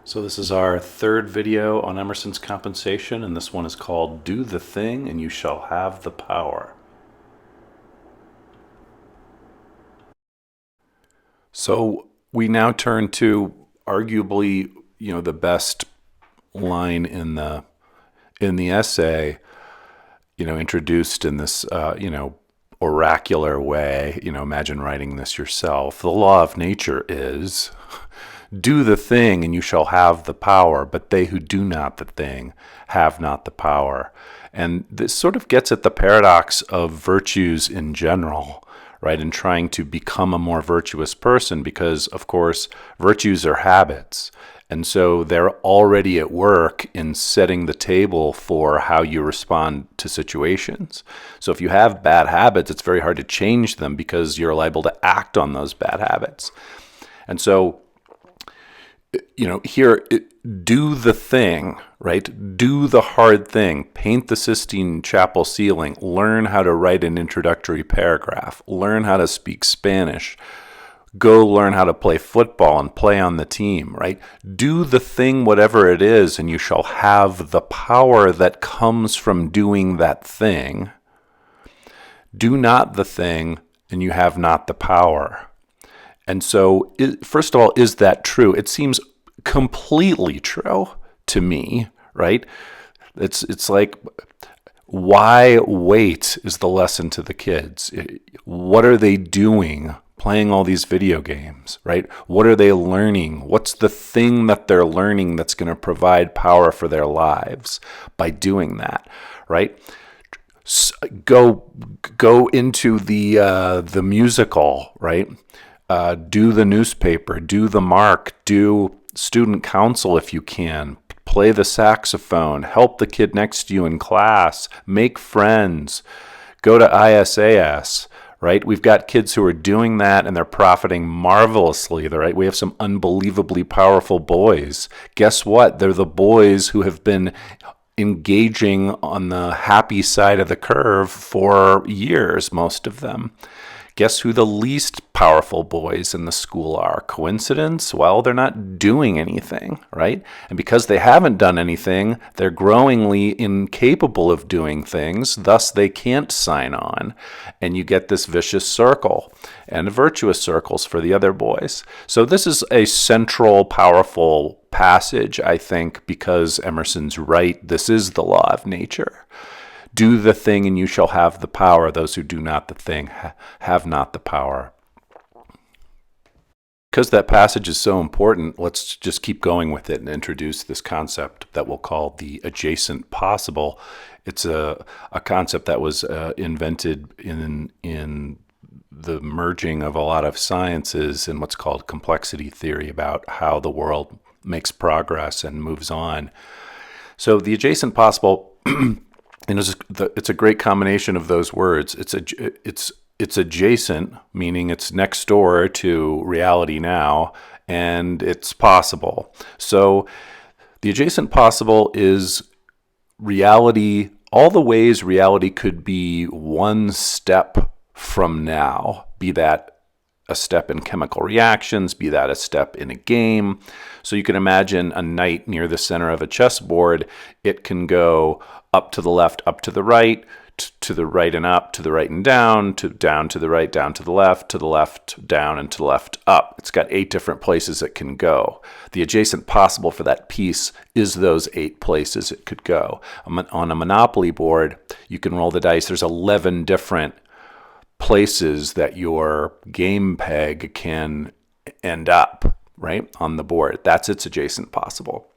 So this is our third video on Emerson's compensation, and this one is called Do the Thing and You Shall Have the Power. So we now turn to arguably, the best line in the essay, introduced in this, oracular way. Imagine writing this yourself. The law of nature is do the thing and you shall have the power, but they who do not the thing have not the power. And this sort of gets at the paradox of virtues in general, right? And trying to become a more virtuous person because, of course, virtues are habits. And so they're already at work in setting the table for how you respond to situations. So if you have bad habits, it's very hard to change them because you're liable to act on those bad habits. And so here, do the thing, right? Do the hard thing. Paint the Sistine Chapel ceiling. Learn how to write an introductory paragraph. Learn how to speak Spanish. Go learn how to play football and play on the team, right? Do the thing, whatever it is, and you shall have the power that comes from doing that thing. Do not the thing, and you have not the power. And so, first of all, is that true? It seems completely true to me, right? It's like, why wait is the lesson to the kids. What are they doing playing all these video games, right? What are they learning? What's the thing that they're learning that's going to provide power for their lives by doing that, right? Go into the musical, right? Do the newspaper, do the mark, do student council if you can, play the saxophone, help the kid next to you in class, make friends, go to ISAS, right? We've got kids who are doing that and they're profiting marvelously, right? We have some unbelievably powerful boys. Guess what? They're the boys who have been engaging on the happy side of the curve for years, most of them. Guess who the least powerful boys in the school are? Coincidence? Well, they're not doing anything, right? And because they haven't done anything, they're growingly incapable of doing things, thus they can't sign on. And you get this vicious circle and virtuous circles for the other boys. So this is a central, powerful passage, I think, because Emerson's right. This is the law of nature. Do the thing and you shall have the power. Those who do not the thing have not the power. Because that passage is so important, let's just keep going with it and introduce this concept that we'll call the adjacent possible. It's a concept that was invented in the merging of a lot of sciences in what's called complexity theory about how the world makes progress and moves on. So the adjacent possible it's a great combination of those words. It's adjacent, meaning it's next door to reality now, and it's possible. So the adjacent possible is reality, all the ways reality could be one step from now, be that a step in chemical reactions, be that a step in a game. So you can imagine a knight near the center of a chessboard. It can go up to the left, up to the right, to the right and up, to the right and down to the right, down to the left, down, and to the left, up. It's got 8 different places it can go. The adjacent possible for that piece is those 8 places it could go. On a Monopoly board, you can roll the dice. There's 11 different places that your game peg can end up, right, on the board. That's its adjacent possible.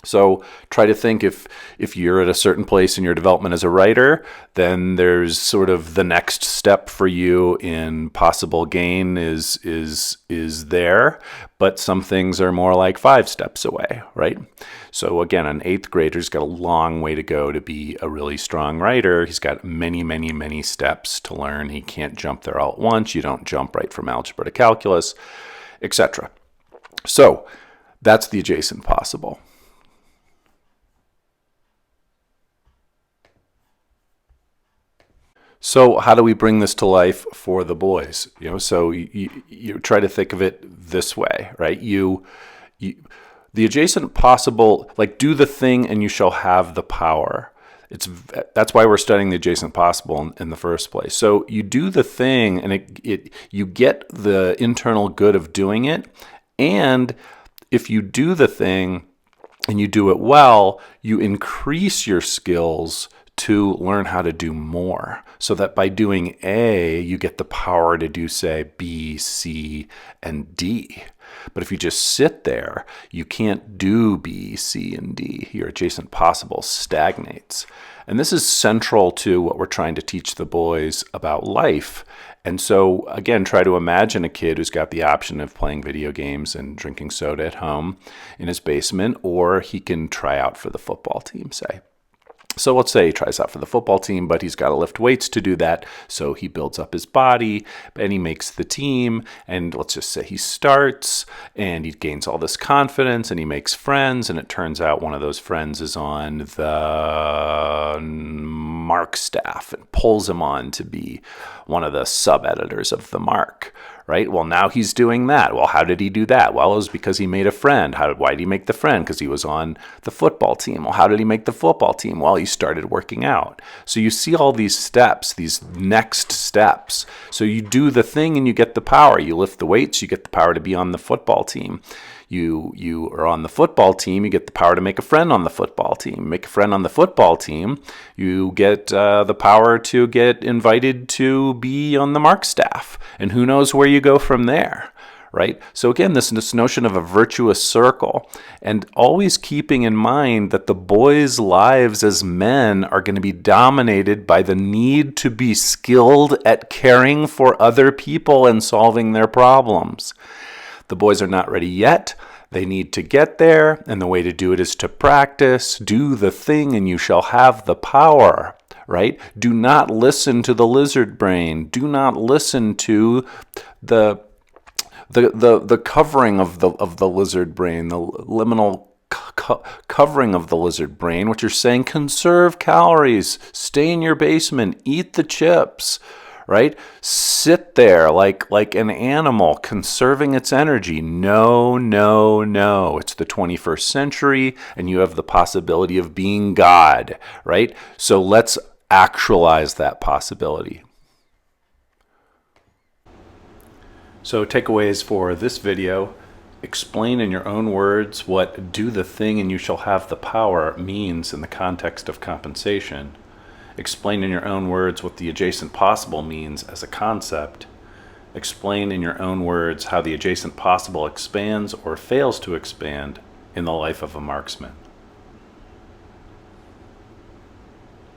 So try to think if you're at a certain place in your development as a writer, then there's sort of the next step for you in possible gain is there, but some things are more like 5 steps away, right? So again, an 8th grader's got a long way to go to be a really strong writer. He's got many, many, many steps to learn. He can't jump there all at once. You don't jump right from algebra to calculus, etc. So that's the adjacent possible. So how do we bring this to life for the boys? So you try to think of it this way, right? The adjacent possible, like do the thing and you shall have the power. That's why we're studying the adjacent possible in the first place. So you do the thing and you get the internal good of doing it. And if you do the thing and you do it well, you increase your skills to learn how to do more, so that by doing A, you get the power to do, say, B, C, and D. But if you just sit there, you can't do B, C, and D. Your adjacent possible stagnates. And this is central to what we're trying to teach the boys about life. And so, again, try to imagine a kid who's got the option of playing video games and drinking soda at home in his basement, or he can try out for the football team, say. So let's say he tries out for the football team, but he's got to lift weights to do that. So he builds up his body and he makes the team. And let's just say he starts and he gains all this confidence and he makes friends. And it turns out one of those friends is on the Mark staff and pulls him on to be one of the sub-editors of the Mark. Right? Well, now he's doing that. Well, how did he do that? Well, it was because he made a friend. Why did he make the friend? Because he was on the football team. Well, how did he make the football team? Well, he started working out. So you see all these steps, these next steps. So you do the thing and you get the power. You lift the weights, you get the power to be on the football team. You are on the football team, you get the power to make a friend on the football team. Make a friend on the football team, you get the power to get invited to be on the Mark staff. And who knows where you go from there, right? So again, this notion of a virtuous circle, and always keeping in mind that the boys' lives as men are going to be dominated by the need to be skilled at caring for other people and solving their problems. The boys are not ready yet. They need to get there, and the way to do it is to practice. Do the thing and you shall have the power, right? Do not listen to the lizard brain. Do not listen to the covering of the lizard brain, the liminal covering of the lizard brain, which are saying conserve calories, stay in your basement, eat the chips, right? Sit there like an animal conserving its energy. No, no, no. It's the 21st century and you have the possibility of being God, right? So let's actualize that possibility. So takeaways for this video: explain in your own words what do the thing and you shall have the power means in the context of compensation. Explain in your own words what the adjacent possible means as a concept. Explain in your own words how the adjacent possible expands or fails to expand in the life of a marksman.